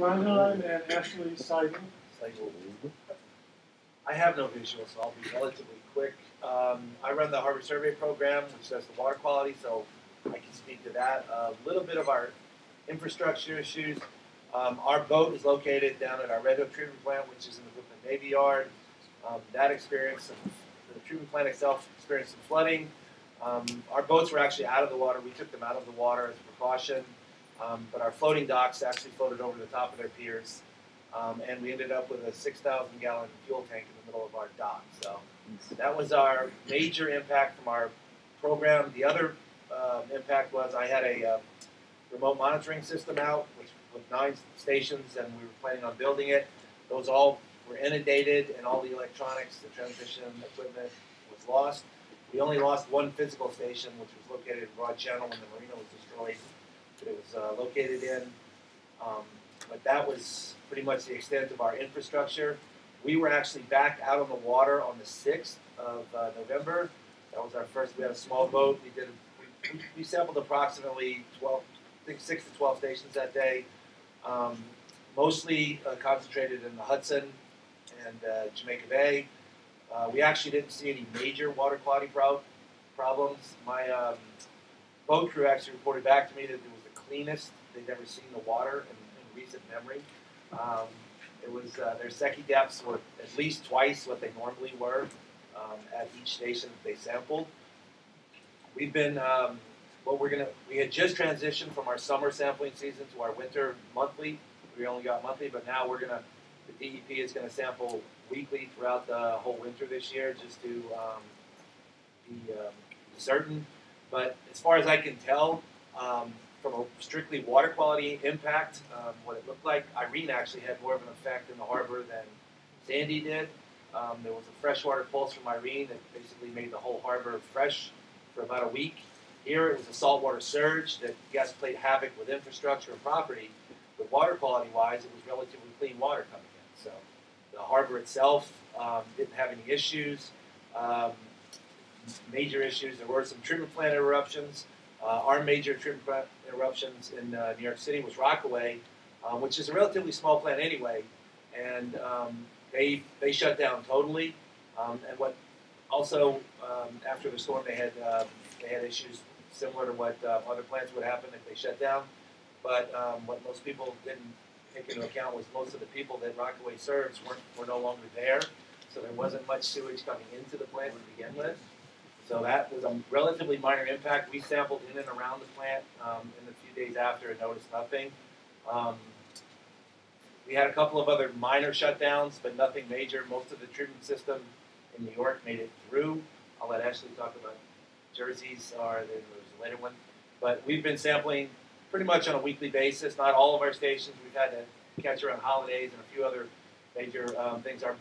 Ranheim and Ashley Slagle. I have no visual, so I'll be relatively quick. I run the Harbor Survey Program, which does the water quality, so I can speak to that. A little bit of our infrastructure issues. Our boat is located down at our Red Hook Treatment Plant, which is in the Brooklyn Navy Yard. That experienced the treatment plant itself experienced some flooding. Our boats were actually out of the water. We took them out of the water as a precaution. But our floating docks actually floated over the top of their piers. And we ended up with a 6,000-gallon fuel tank in the middle of our dock. So that was our major impact from our program. The other impact was I had a remote monitoring system out with 9 stations, and we were planning on building it. Those all were inundated, and all the electronics, the transmission equipment was lost. We only lost one physical station, which was located in Broad Channel when the marina was destroyed. That it was located in. But that was pretty much the extent of our infrastructure. We were actually back out on the water on the 6th of November. That was our first. We had a small boat. We sampled approximately 6 to 12 stations that day, mostly concentrated in the Hudson and Jamaica Bay. We actually didn't see any major water quality problems. My boat crew actually reported back to me that it was the cleanest they'd ever seen the water in recent memory. Their Secchi depths were at least twice what they normally were at each station that they sampled. We've been we had just transitioned from our summer sampling season to our winter monthly. We only got monthly, but now the DEP is going to sample weekly throughout the whole winter this year, just to be certain. But as far as I can tell, from a strictly water quality impact, what it looked like, Irene actually had more of an effect in the harbor than Sandy did. There was a freshwater pulse from Irene that basically made the whole harbor fresh for about a week. Here it was a saltwater surge that, yes, played havoc with infrastructure and property, but water quality-wise, it was relatively clean water coming in. So the harbor itself didn't have any issues, major issues. There were some treatment plant eruptions. Our major treatment plant eruptions in New York City was Rockaway, which is a relatively small plant anyway, and they shut down totally. And what also after the storm they had issues similar to what other plants would happen if they shut down. But what most people didn't take into account was most of the people that Rockaway serves were no longer there, so there wasn't much sewage coming into the plant to begin with. So that was a relatively minor impact. We sampled in and around the plant in the few days after and noticed nothing. We had a couple of other minor shutdowns, but nothing major. Most of the treatment system in New York made it through. I'll let Ashley talk about Jersey's, or there was a later one. But we've been sampling pretty much on a weekly basis. Not all of our stations. We've had to catch around holidays and a few other major things. Our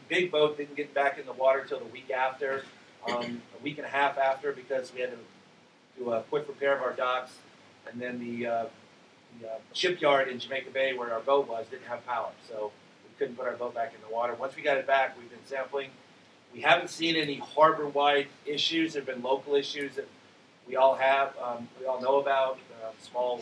big boat didn't get back in the water till the week after, a week and a half after, because we had to do a quick repair of our docks, and then the shipyard in Jamaica Bay where our boat was didn't have power, so we couldn't put our boat back in the water. Once we got it back, we've been sampling. We haven't seen any harbor-wide issues. There have been local issues that we all know about, small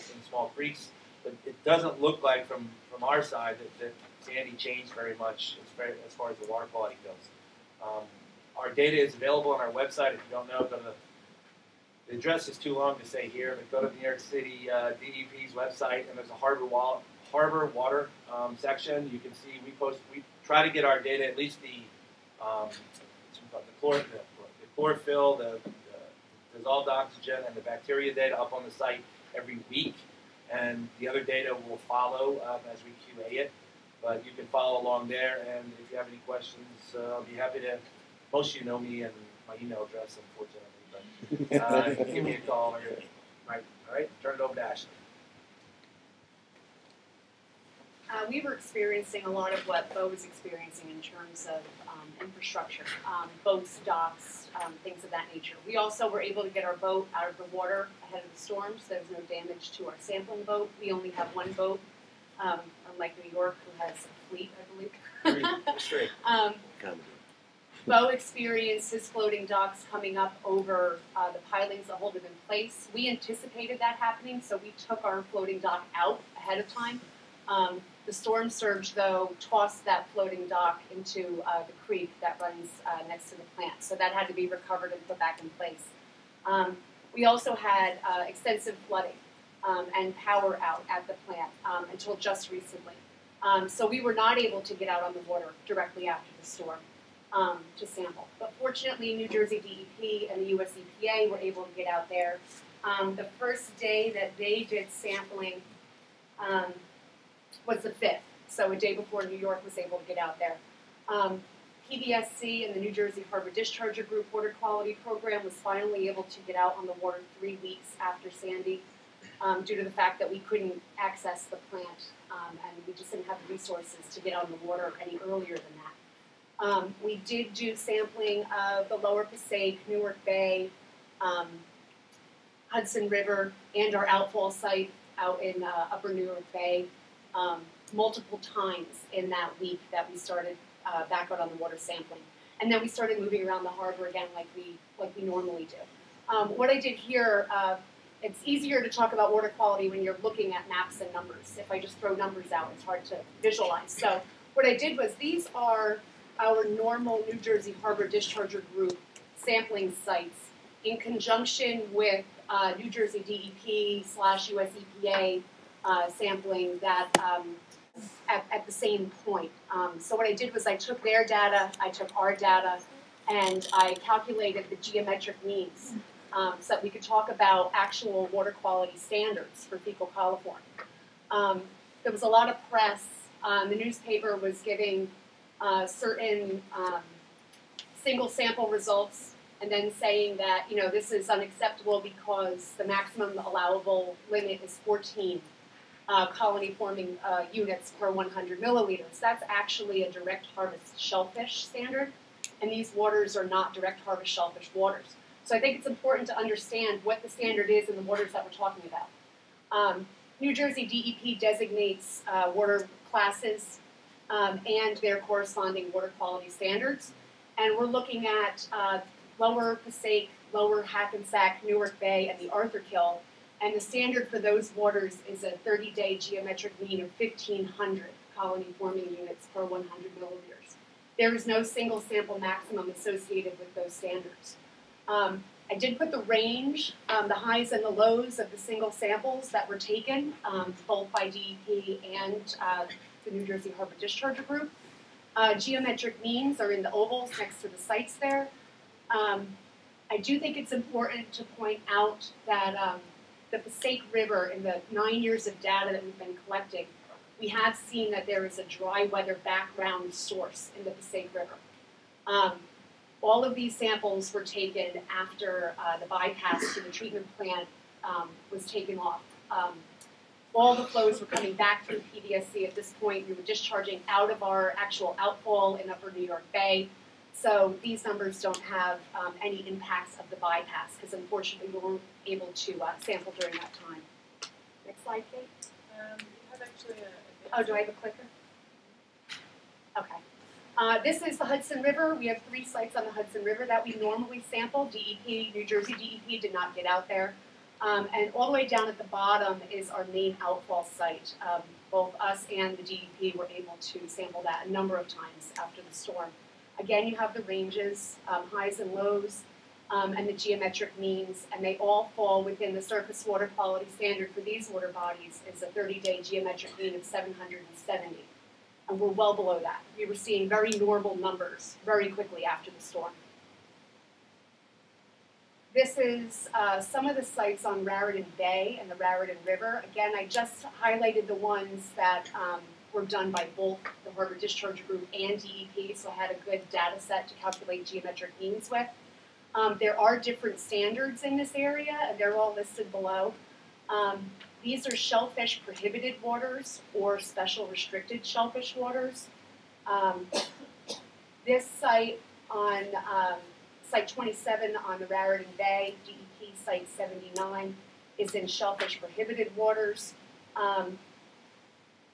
creeks, but it doesn't look like from our side that Sandy changed very much as far as the water quality goes. Our data is available on our website. If you don't know, the address is too long to say here, but go to the New York City DEP's website, and there's a harbor water section. You can see we try to get our data, at least the chlorophyll, the dissolved oxygen, and the bacteria data up on the site every week, and the other data will follow as we QA it. But you can follow along there, and if you have any questions, I'll be happy to. Most of you know me and my email address, unfortunately, but give me a call. All right, turn it over to Ashley. We were experiencing a lot of what Bo was experiencing in terms of infrastructure, boats, docks, things of that nature. We also were able to get our boat out of the water ahead of the storm, so there was no damage to our sampling boat. We only have one boat, unlike New York, who has a fleet, I believe. Straight. Bo experienced his floating docks coming up over the pilings that hold it in place. We anticipated that happening, so we took our floating dock out ahead of time. The storm surge, though, tossed that floating dock into the creek that runs next to the plant, so that had to be recovered and put back in place. We also had extensive flooding and power out at the plant until just recently. So we were not able to get out on the water directly after the storm to sample. But fortunately, New Jersey DEP and the US EPA were able to get out there. The first day that they did sampling was the 5th, so a day before New York was able to get out there. PBSC and the New Jersey Harbor Discharger Group Water Quality Program was finally able to get out on the water 3 weeks after Sandy due to the fact that we couldn't access the plant and we just didn't have the resources to get out on the water any earlier than that. We did do sampling of the Lower Passaic, Newark Bay, Hudson River, and our outfall site out in Upper Newark Bay multiple times in that week that we started back out on the water sampling. And then we started moving around the harbor again like we normally do. What I did here, it's easier to talk about water quality when you're looking at maps and numbers. If I just throw numbers out, it's hard to visualize. So what I did was these are our normal New Jersey Harbor Discharger Group sampling sites in conjunction with New Jersey DEP / US EPA sampling that at the same point. So what I did was I took their data, I took our data, and I calculated the geometric means so that we could talk about actual water quality standards for fecal coliform. There was a lot of press. The newspaper was giving certain single sample results and then saying that, you know, this is unacceptable because the maximum allowable limit is 14 colony-forming units per 100 milliliters. That's actually a direct harvest shellfish standard, and these waters are not direct harvest shellfish waters. So I think it's important to understand what the standard is in the waters that we're talking about. New Jersey DEP designates water classes and their corresponding water quality standards, and we're looking at Lower Passaic, Lower Hackensack, Newark Bay, and the Arthur Kill. And the standard for those waters is a 30-day geometric mean of 1,500 colony-forming units per 100 milliliters. There is no single sample maximum associated with those standards. I did put the range, the highs and the lows of the single samples that were taken, both by DEP and the New Jersey Harbor Discharger Group. Geometric means are in the ovals next to the sites there. I do think it's important to point out that the Passaic River, in the 9 years of data that we've been collecting, we have seen that there is a dry weather background source in the Passaic River. All of these samples were taken after the bypass to the treatment plant was taken off. All the flows were coming back through PBSC at this point. We were discharging out of our actual outfall in Upper New York Bay. So these numbers don't have any impacts of the bypass because unfortunately we weren't able to sample during that time. Next slide, Kate. You have actually Oh, do I have a clicker? Okay. This is the Hudson River. We have 3 sites on the Hudson River that we normally sample. DEP, New Jersey DEP did not get out there. And all the way down at the bottom is our main outfall site. Both us and the DEP were able to sample that a number of times after the storm. Again, you have the ranges, highs and lows, and the geometric means, and they all fall within the surface water quality standard for these water bodies. It's a 30-day geometric mean of 770, and we're well below that. We were seeing very normal numbers very quickly after the storm. This is some of the sites on Raritan Bay and the Raritan River. Again, I just highlighted the ones that were done by both the Harbor Discharger Group and DEP, so I had a good data set to calculate geometric means with. There are different standards in this area, and they're all listed below. These are shellfish prohibited waters or special restricted shellfish waters. This site on Site 27 on the Raritan Bay, DEP Site 79, is in shellfish prohibited waters.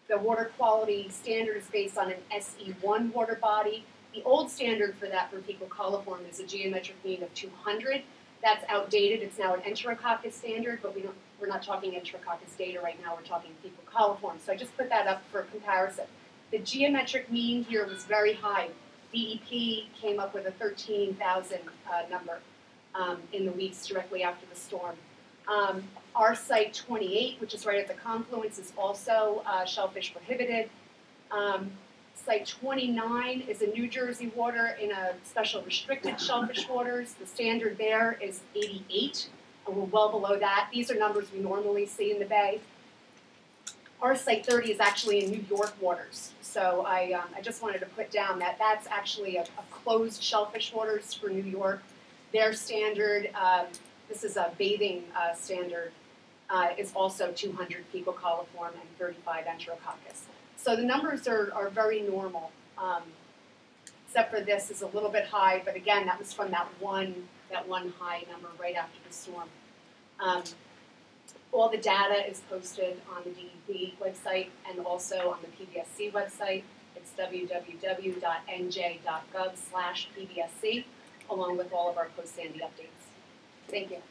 The water quality standard is based on an SE1 water body, The old standard for that for fecal coliform is a geometric mean of 200. That's outdated. It's now an enterococcus standard, but we're not talking enterococcus data right now. We're talking fecal coliform. So I just put that up for comparison. The geometric mean here was very high. DEP came up with a 13,000 number in the weeks directly after the storm. Our site 28, which is right at the confluence, is also shellfish prohibited. Site 29 is a New Jersey water in a special restricted shellfish waters. The standard there is 88, and we're well below that. These are numbers we normally see in the bay. Our site 30 is actually in New York waters. So I just wanted to put down that that's actually a closed shellfish waters for New York. Their standard, this is a bathing standard, is also 200 fecal coliform and 35 enterococcus. So the numbers are very normal, except for this is a little bit high, but again, that was from that one high number right after the storm. All the data is posted on the DEP website and also on the PBSC website. It's www.nj.gov/PBSC, along with all of our post-Sandy updates. Thank you.